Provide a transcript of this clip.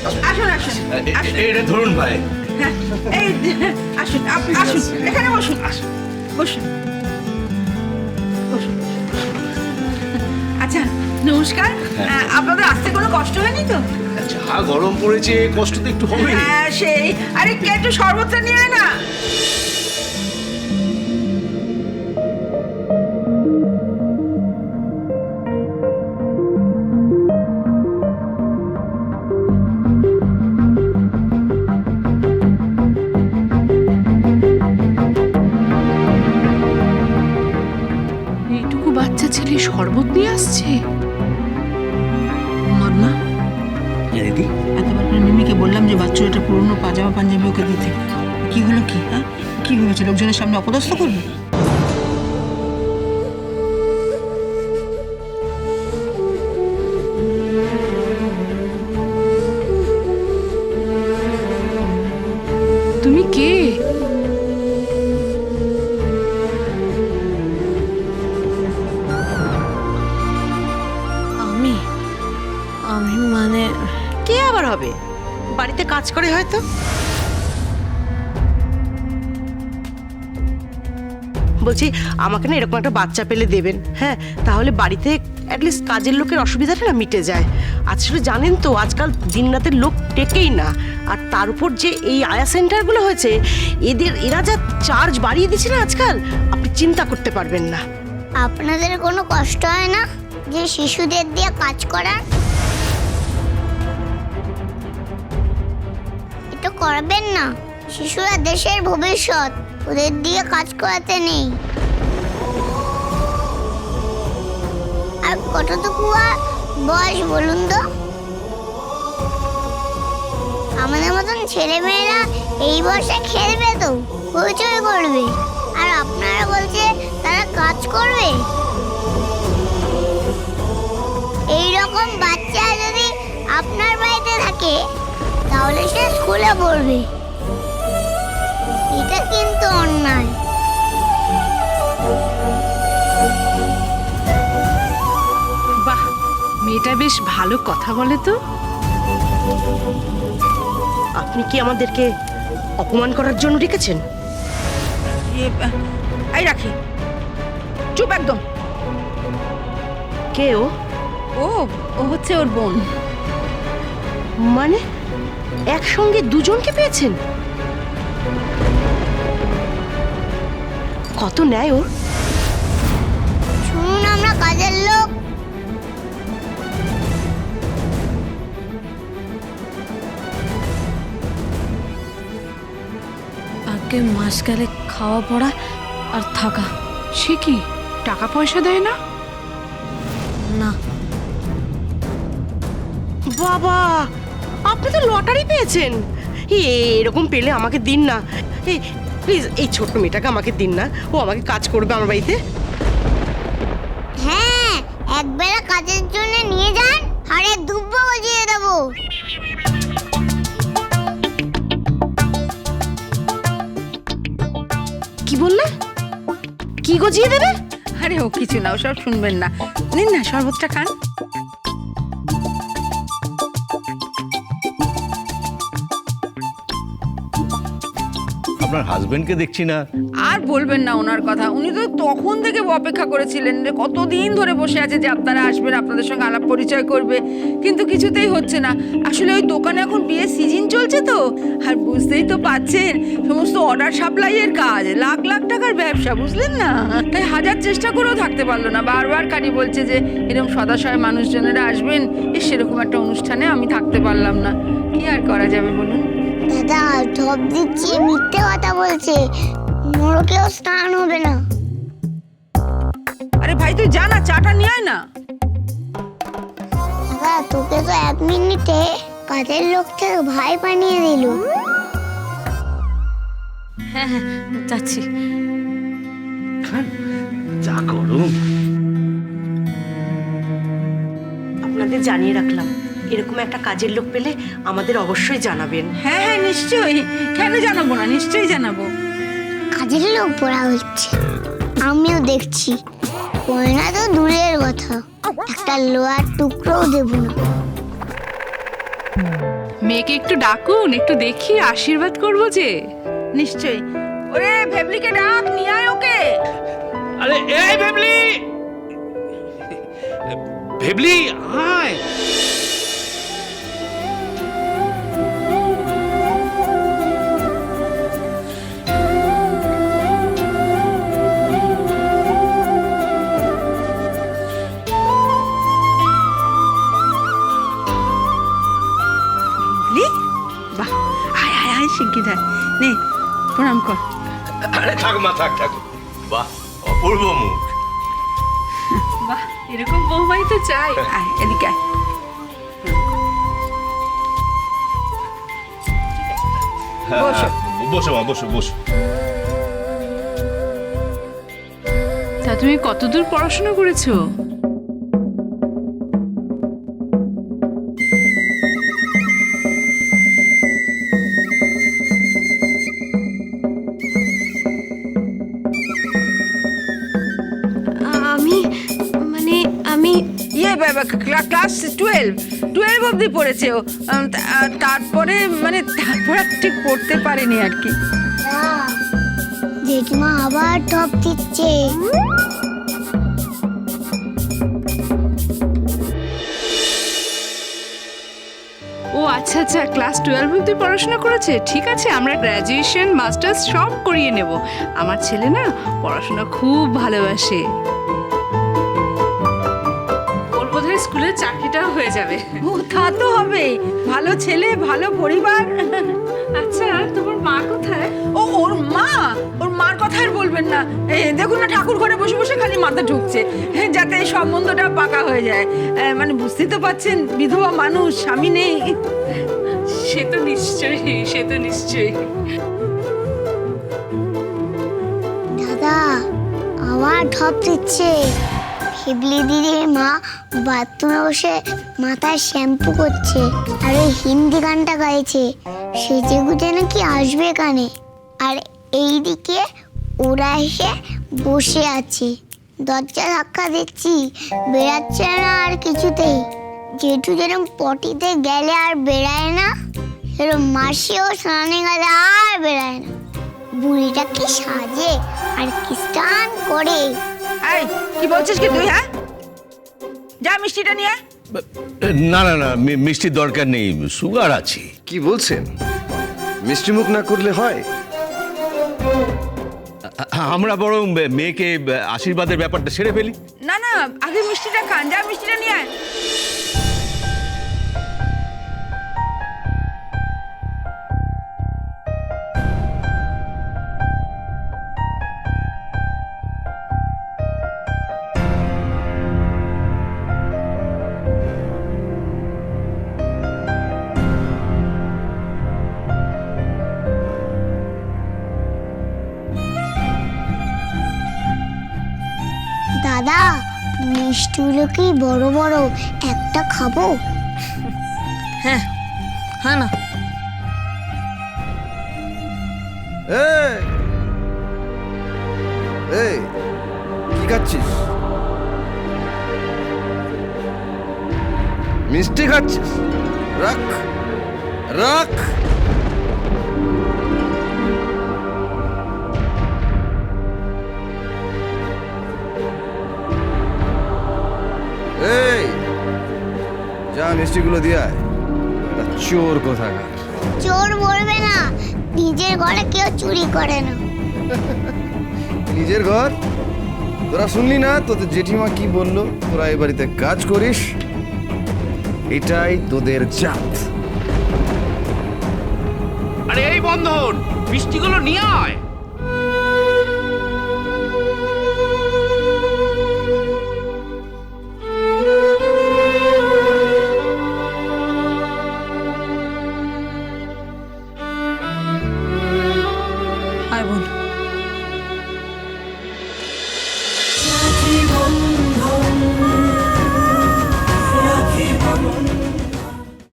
আসুন আসুন আসুন। এটা ধরুন ভাই। হ্যাঁ, এই আসুন আসুন, এখানে বসুন, বসুন বসুন। আচ্ছা নমস্কার, আপনাদের আসতে কোনো কষ্ট হয়নি তো? যা গরম পড়েছে, কষ্ট তো একটু হবে। হ্যাঁ সেই, আরে কে একটু শরবতটা নিয়ে আয় না। এইটুকু বাচ্চা ছেলে শরবত নিয়ে আসছে। মদনা, দিদি এতবার করে মিমিকে বললাম যে বাচ্চার একটা পুরনো পাজামা পাঞ্জাবি ওকে দিতে। কি হলো কি? হ্যাঁ, কি ভেবেছে লোকজনের সামনে অপদস্থ করবে? তুমি কে? আমি আমি মানে কে আবার হবে? বাড়িতে কাজ করে হয়তো। বলছি আমাকে না এরকম একটা বাচ্চা পেলে দেবেন, হ্যাঁ, তাহলে বাড়িতে অ্যাটলিস্ট কাজের লোকের অসুবিধাটা না মিটে যায়। আসলে জানেন তো আজকাল দিন রাতের লোক টেকেই না, আর তার উপর যে এই আয়া সেন্টারগুলো হয়েছে, এরা যা চার্জ বাড়িয়ে দিচ্ছে না আজকাল, আপনি চিন্তা করতে পারবেন না। আপনাদের কোনো কষ্ট হয় না যে শিশুদের দিয়ে কাজ করার? এটা করবেন না, শিশুরা দেশের ভবিষ্যৎ, ওদের দিয়ে কাজ করাতে নেই। আর কতটুকু আর বয়স বলুন তো? আমাদের মতন ছেলেমেয়েরা এই বয়সে খেলবে তো, হইচই করবে, আর আপনারা বলছে তারা কাজ করবে। এইরকম বাচ্চা যদি আপনার বাড়িতে থাকে তাহলে সে স্কুলে পড়বে। এটা কিন্তু অন্যায়। বাহ, মেয়েটা বেশ ভালো কথা বলে তো। আপনি কি আমাদেরকে অপমান করার জন্য ডেকেছেন? এই রাখি, চুপ একদম। কে ও? ও হচ্ছে ওর বোন। মানে একসঙ্গে দুজনকে পেয়েছেন? কত নেয় ওর? শুনুন, আমরা কাজের লোক। আগে মাস গেলে খাওয়া পড়া আর থাকা। সে কি টাকা পয়সা দেয় না? না, বাবা, আপনি তো লটারি পেয়েছেন। এরকম পেলে আমাকে দিন না, এই প্লিজ, এই ছোট্ট মেয়েটাকে আমাকে দিন না, ও আমাকে কাজ করবে আমার বাড়িতে। হ্যাঁ, একবেলা কাজের জন্য নিয়ে যান, হাড়ে দুব্বো গজিয়ে দেবো। কি বললে? কি গজিয়ে দেবে? আরে ও কিছু না, ওসব শুনবেন না। নিন না শরবতটা খান। আপনার হাজবেন্ডকে দেখছি না। আর বলবেন না ওনার কথা, উনি তো তখন থেকে অপেক্ষা করেছিলেন যে কতদিন ধরে বসে আছে যে আপনারা আসবেন, আপনাদের সঙ্গে আলাপ পরিচয় করবে, কিন্তু কিছুতেই হচ্ছে না। আসলে ওই দোকানে এখন বিয়ের সিজন চলছে তো, আর বুঝতেই তো পাচ্ছেন সমস্ত অর্ডার সাপ্লাইয়ের কাজ, লাখ লাখ টাকার ব্যবসা, বুঝলেন না? তাই হাজার চেষ্টা করেও থাকতে পারলো না, বারবার কারি বলছে যে এরকম সদাশয় মানুষজনেরা আসবেন, সেরকম একটা অনুষ্ঠানে আমি থাকতে পারলাম না। কি আর করা যাবে বলুন? দাদা ঢপ দিচ্ছে, মিথ্যে কথা বলছে, নরকেও স্নান হবে না। আরে ভাই তুই যা না, চাটা নিয়ে আয় না। দাদা তোকে তো 1 মিনিটে কাজের লোক থেকে ভাই বানিয়ে দিল। হ্যাঁ হ্যাঁ যাচ্ছি। যা গরম। আপনাদের জানিয়ে রাখলাম, এরকম একটা কাজের লোক পেলে আমাদের অবশ্যই জানাবেন। হ্যাঁ হ্যাঁ নিশ্চয়ই, কেন জানাবো না, নিশ্চয়ই জানাবো। কাজের লোক পড়া হচ্ছে, আমিও দেখছি। কয়না তো দূরের কথা, একটা লোহার টুকরোও দেব না। মেয়েকে একটু ডাকুন, একটু দেখি, আশীর্বাদ করবো যে। নিশ্চয়ই। ওরে ভেবলিকে ডাক, নিয়ে আয় ওকে। আরে এই ভেবলি, ভেবলি আয়। বুঝলি? বাহ, আয় আয় আয় শিগগির আয়। নে প্রণাম কর। আরে থাক মা, থাক থাক। বাহ, অপূর্ব মুখ। বাহ, এরকম বৌমাই তো চাই। আয় এদিকে আয়। হ্যাঁ, বসো। বসো মা, বসো বসো। তা তুমি কতদূর পড়াশোনা করেছো? আমি মানে আমি ইয়ে ক্লাস 12 অবধি পড়েছে ও। তারপরে মানে তারপর আর ঠিক পড়তে পারেনি আর কি। জেঠিমা আবার টপ দিচ্ছে। ও আচ্ছা আচ্ছা, ক্লাস 12 অবধি পড়াশোনা করেছে। ঠিক আছে, আমরা গ্র্যাজুয়েশন মাস্টার্স সব করিয়ে নেব। আমার ছেলে না পড়াশোনা খুব ভালোবাসে। ওর বোধহয় স্কুলের চাকরিটাও হয়ে যাবে। ও তা তো হবে, ভালো ছেলে, ভালো পরিবার। আচ্ছা, তোমার মা কোথায়? ওর মার কথা আর বলবেন না। দেখুন না, ঠাকুর ঘরে বসে বসে খালি মাথা ঢুকছে, যাতে এই সম্বন্ধটা পাকা হয়ে যায়। মানে বুঝতেই তো পাচ্ছেন, বিধবা মানুষ, স্বামী নেই। সে তো নিশ্চয়ই, সে তো নিশ্চয়ই। দাদা আবার টপ দিচ্ছে। শিবলি দিদির মা বাথরুমে বসে মাথায় শ্যাম্পু করছে আর ওই হিন্দি গানটা গাইছে, সেজে গুজে নাকি আসবে কানে। আর এইদিকে ওরা এসে বসে আছে, দরজা ধাক্কা দিচ্ছি, বেড়াচ্ছে না আর কিছুতেই। জেঠু যেরকম পটিতে গেলে আর বেড়ায় না, সেরকম মাসিও স্নানে গেলে আর বেড়ায় না। বুড়িটা কি সাজে আর কি স্নান করে। এই কি বলছিস কি তুই? হ্যাঁ, যা মিষ্টিটা নিয়ে আয়। না না না, মিষ্টির দরকার নেই, সুগার আছে। কি বলছেন? মিষ্টি মুখ না করলে হয়? আমরা বরং মেয়েকে আশীর্বাদের ব্যাপারটা সেরে ফেলি। না না, আগে মিষ্টিটা খান, যা মিষ্টিটা নিয়ে আয়। দাদা মিষ্টিগুলো কি বড় বড়, একটা খাবো? হ্যাঁ হ্যাঁ না এই কি খাচ্ছিস? মিষ্টি খাচ্ছিস? রাখ রাখ। এই যা মিষ্টিগুলো দিয়ে আয়। একটা চোর কোথাকার। চোর বলবে না, নিজের ঘরে কেউ চুরি করে না। নিজের ঘর? তোরা শুনলি না তোদের জেঠিমা কি বললো? তোরা এই বাড়িতে কাজ করিস, এটাই তোদের জাত। আরে এই বন্ধন, মিষ্টিগুলো নিয়ে আয়।